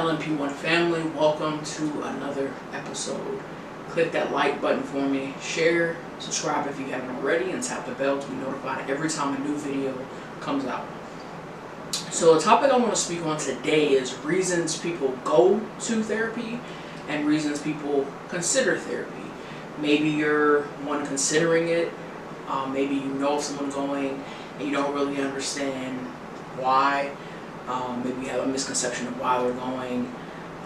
LMP1 family, welcome to another episode. Click that like button for me, share, subscribe if you haven't already, and tap the bell to be notified every time a new video comes out. So the topic I want to speak on today is reasons people go to therapy and reasons people consider therapy. Maybe you're one considering it, maybe you know of someone going and you don't really understand why. Maybe you have a misconception of why they're going,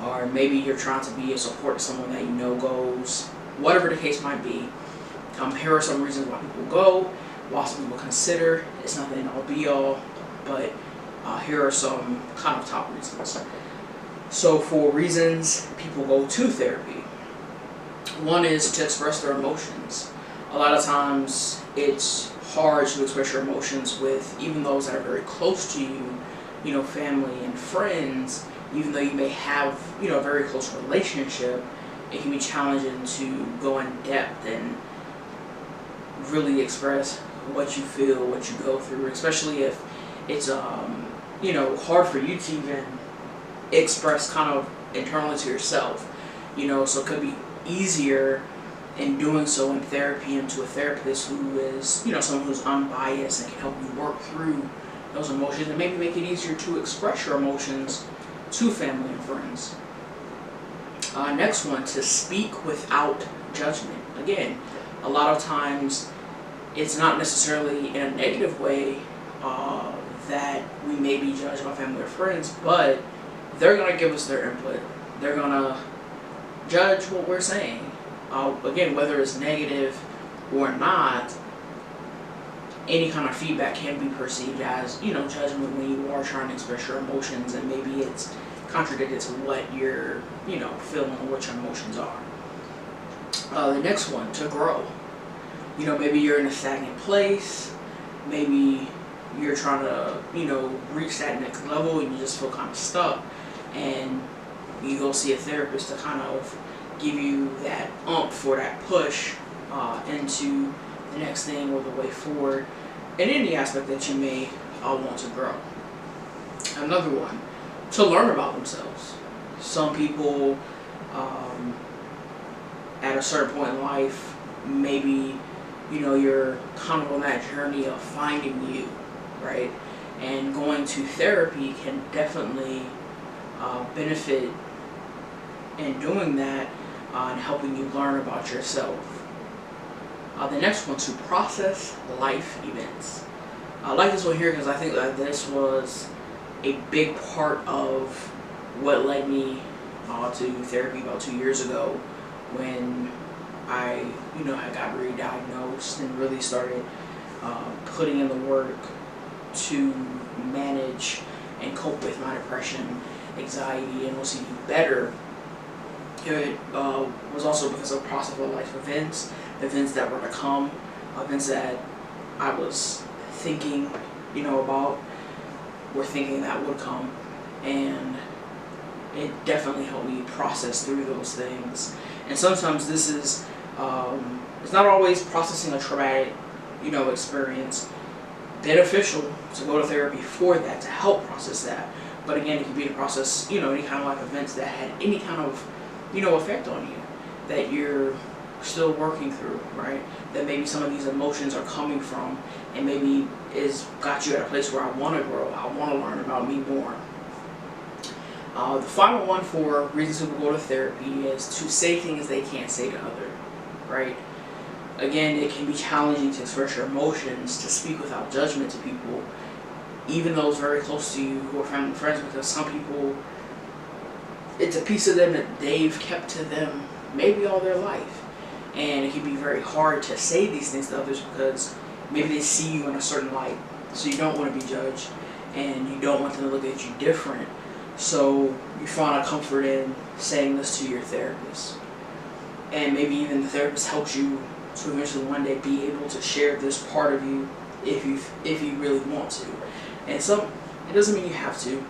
or maybe you're trying to be a support to someone that you know goes. Whatever the case might be, here are some reasons why people go, why some people consider. It's not the end all be all, but here are some kind of top reasons. So for reasons people go to therapy, one is to express their emotions. A lot of times it's hard to express your emotions with even those that are very close to you, family and friends. Even though you may have, a very close relationship, it can be challenging to go in depth and really express what you feel, what you go through, especially if it's, hard for you to even express kind of internally to yourself, so it could be easier in doing so in therapy and to a therapist who is, someone who's unbiased and can help you work through those emotions and maybe make it easier to express your emotions to family and friends. Next one, to speak without judgment. Again, a lot of times it's not necessarily in a negative way that we may be judged by family or friends, but they're going to give us their input. They're going to judge what we're saying. Again, whether it's negative or not, any kind of feedback can be perceived as, judgment when you are trying to express your emotions and maybe it's contradicted to what you're, feeling or what your emotions are. The next one, to grow. Maybe you're in a stagnant place. Maybe you're trying to, reach that next level and you just feel kind of stuck. And you go see a therapist to kind of give you that oomph or that push into the next thing or the way forward in any aspect that you may want to grow. Another one, to learn about themselves. Some people at a certain point in life, maybe you're kind of on that journey of finding you, right? And going to therapy can definitely benefit in doing that and helping you learn about yourself. The next one, to process life events. I like this one here because I think that this was a big part of what led me to therapy about 2 years ago when I, had got re-diagnosed and really started putting in the work to manage and cope with my depression, anxiety, and OCD better. It was also because of process of life events that were to come, events that I was thinking, about, were thinking that would come, and it definitely helped me process through those things. And sometimes this is, it's not always processing a traumatic, experience, beneficial to go to therapy for that, to help process that. But again, it can be to process, any kind of life events that had any kind of, effect on you that you're still working through, right? That maybe some of these emotions are coming from, and maybe it's got you at a place where I want to grow, I want to learn about me more. The final one for reasons people go to therapy is to say things they can't say to others, right? Again, it can be challenging to express your emotions, to speak without judgment to people, even those very close to you who are family and friends, because some people, it's a piece of them that they've kept to them maybe all their life. And it can be very hard to say these things to others because maybe they see you in a certain light. So you don't want to be judged and you don't want them to look at you different. So you find a comfort in saying this to your therapist. And maybe even the therapist helps you to eventually one day be able to share this part of you if you really want to. And it doesn't mean you have to.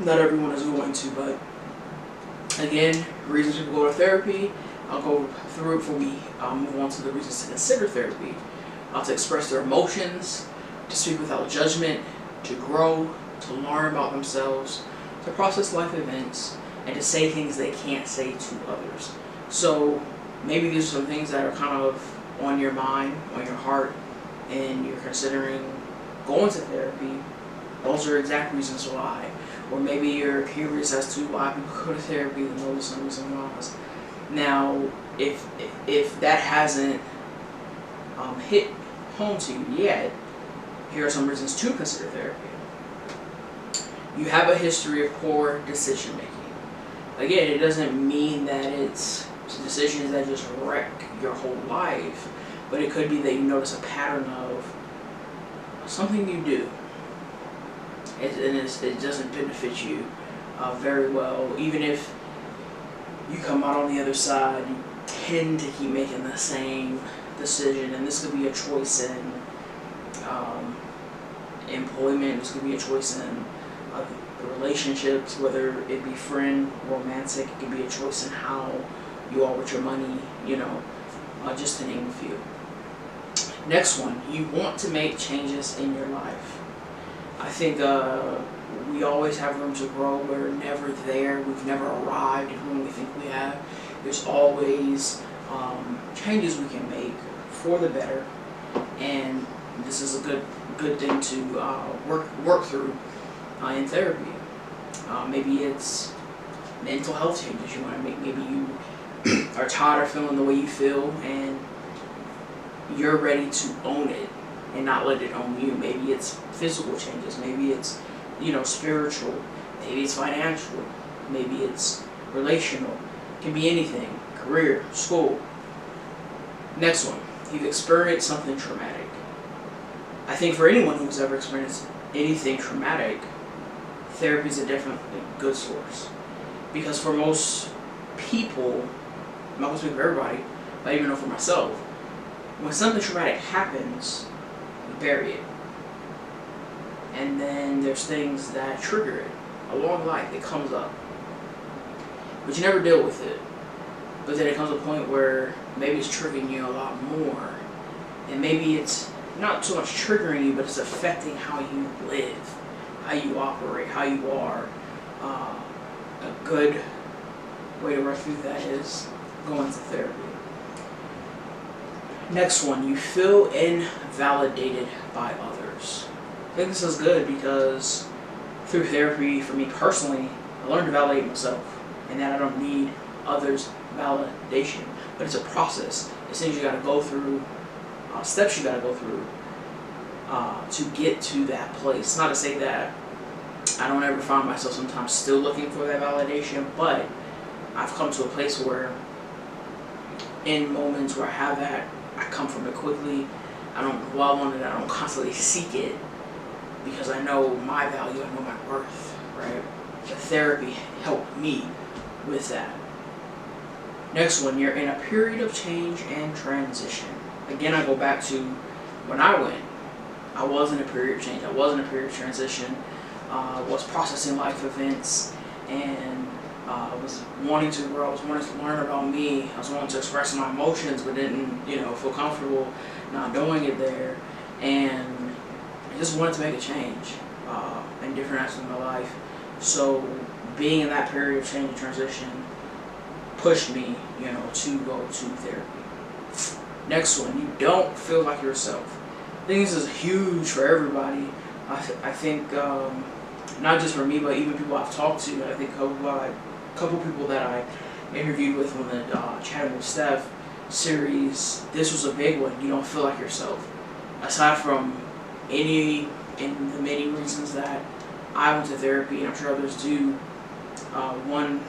Not everyone is going to, but again, reasons people go to therapy, I'll go through it before we move on to the reasons to consider therapy. To express their emotions, to speak without judgment, to grow, to learn about themselves, to process life events, and to say things they can't say to others. So maybe these are some things that are kind of on your mind, on your heart, and you're considering going to therapy. Those are exact reasons why. Or maybe you're curious as to why people go to therapy, and those are some reasons why. Now, if that hasn't hit home to you yet, here are some reasons to consider therapy. You have a history of poor decision making. Again, it doesn't mean that it's decisions that just wreck your whole life, but it could be that you notice a pattern of something you do, and it doesn't benefit you very well. Even if you come out on the other side, you tend to keep making the same decision, and this could be a choice in employment, this could be a choice in relationships, whether it be friend, romantic. It could be a choice in how you are with your money, just to name a few. Next one, you want to make changes in your life. I think we always have room to grow. We're never there. We've never arrived when we think we have. There's always changes we can make for the better, and this is a good thing to work through in therapy. Maybe it's mental health changes you want to make. Maybe you are tired of feeling the way you feel, and you're ready to own it and not let it own you. Maybe it's physical changes. Maybe it's spiritual. Maybe it's financial. Maybe it's relational. It can be anything. Career, school. Next one, you've experienced something traumatic. I think for anyone who's ever experienced anything traumatic, therapy is a definitely good source. Because for most people, I'm not going to speak for everybody, but I even know for myself, when something traumatic happens, you bury it. And then there's things that trigger it. Along life, it comes up. But you never deal with it. But then it comes to a point where maybe it's triggering you a lot more. And maybe it's not so much triggering you, but it's affecting how you live, how you operate, how you are. A good way to work through that is going to therapy. Next one, you feel invalidated by others. I think this is good because through therapy, for me personally, I learned to validate myself, and that I don't need others' validation. But it's a process. It's things you got to go through, steps you got to go through to get to that place. Not to say that I don't ever find myself sometimes still looking for that validation, but I've come to a place where in moments where I have that, I come from it quickly. I don't dwell on it. I don't constantly seek it because I know my value. I know my worth, right? The therapy helped me with that. Next one, you're in a period of change and transition. Again, I go back to when I went. I was in a period of change. I was in a period of transition. Was processing life events, and I was wanting to grow. I was wanting to learn about me. I was wanting to express my emotions, but didn't, feel comfortable not doing it there. And I just wanted to make a change in different aspects of my life. So being in that period of change and transition pushed me, to go to therapy. Next one, you don't feel like yourself. I think this is huge for everybody. I think not just for me, but even people I've talked to. I think a couple people that I interviewed with on the Chatting with Steph series, this was a big one. You don't feel like yourself. Aside from the many reasons that I went to therapy, and I'm sure others do, one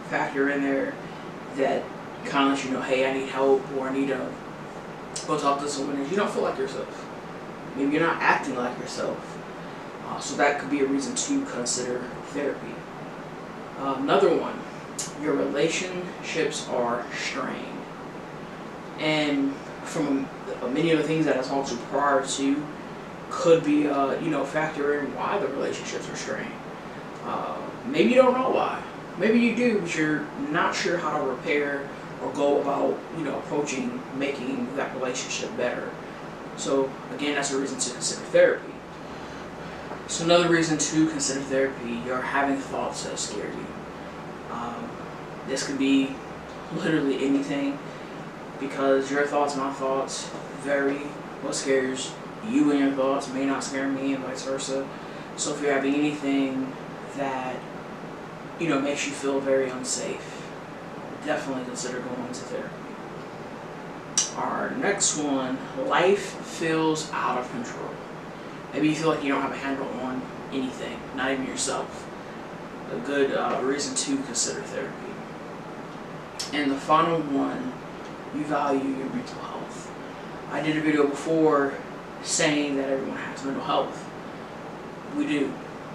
factor in there that kind of lets you know, hey, I need help, or I need to go talk to someone, is you don't feel like yourself. Maybe you're not acting like yourself. So that could be a reason to consider therapy. Another one, your relationships are strained. And from many of the things that I talked to prior to, could be factor in why the relationships are strained. Maybe you don't know why. Maybe you do, but you're not sure how to repair or go about approaching making that relationship better. So again, that's a reason to consider therapy. So another reason to consider therapy, you're having thoughts that scare you. This could be literally anything, because your thoughts and my thoughts vary. What scares you and your thoughts may not scare me, and vice versa. So if you're having anything that, makes you feel very unsafe, definitely consider going to therapy. Our next one, life feels out of control. Maybe you feel like you don't have a handle on anything, not even yourself. A good reason to consider therapy. And the final one, you value your mental health. I did a video before saying that everyone has mental health. We do.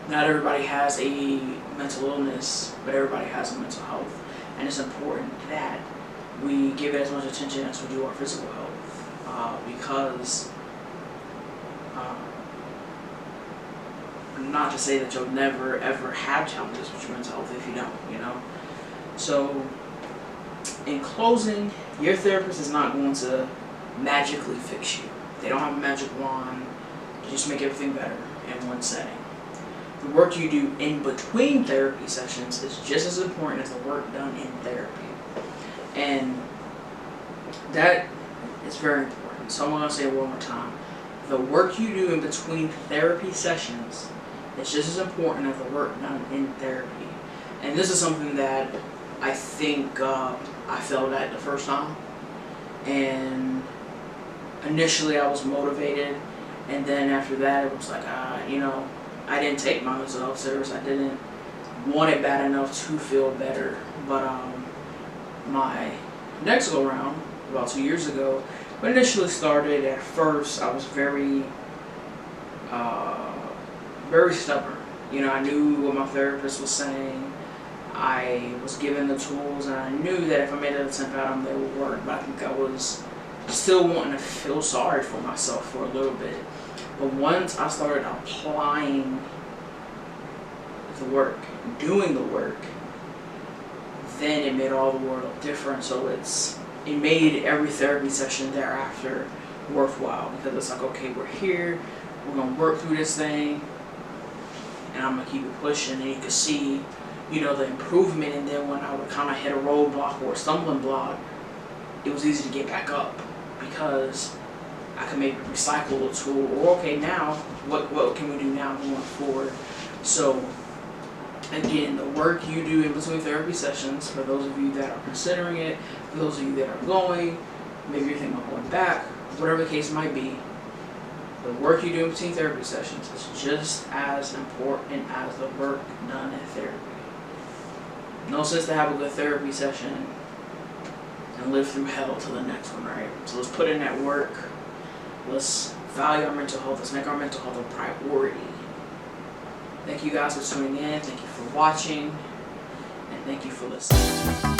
Not everybody has a mental illness, but everybody has a mental health. And it's important that we give it as much attention as we do our physical health. Because not to say that you'll never ever have challenges with your mental health if you don't, So in closing, your therapist is not going to magically fix you. They don't have a magic wand to just make everything better in one setting. The work you do in between therapy sessions is just as important as the work done in therapy. And that is very important. So I'm going to say it one more time. The work you do in between therapy sessions is just as important as the work done in therapy. And this is something that I think I failed at the first time. And initially I was motivated, and then after that it was like, I didn't take my mental health serious. I didn't want it bad enough to feel better. But my next go round, about 2 years ago, when it initially started, at first I was very stubborn. I knew what my therapist was saying. I was given the tools, and I knew that if I made an attempt at them, they would work. But I think I was still wanting to feel sorry for myself for a little bit. But once I started applying the work, doing the work, then it made all the world of difference. So it made every therapy session thereafter worthwhile, because it's like, okay, we're here, we're gonna work through this thing, and I'm gonna keep it pushing. And you can see, the improvement. And then when I would kind of hit a roadblock or a stumbling block, it was easy to get back up, because I could maybe recycle the tool, or okay, now what can we do now going forward? So again, the work you do in between therapy sessions, for those of you that are considering it, for those of you that are going, maybe you're thinking of going back, whatever the case might be, the work you do in between therapy sessions is just as important as the work done in therapy. No sense to have a good therapy session and live through hell to the next one, right? So let's put in that work. Let's value our mental health. Let's make our mental health a priority. Thank you guys for tuning in. Thank you for watching. And thank you for listening.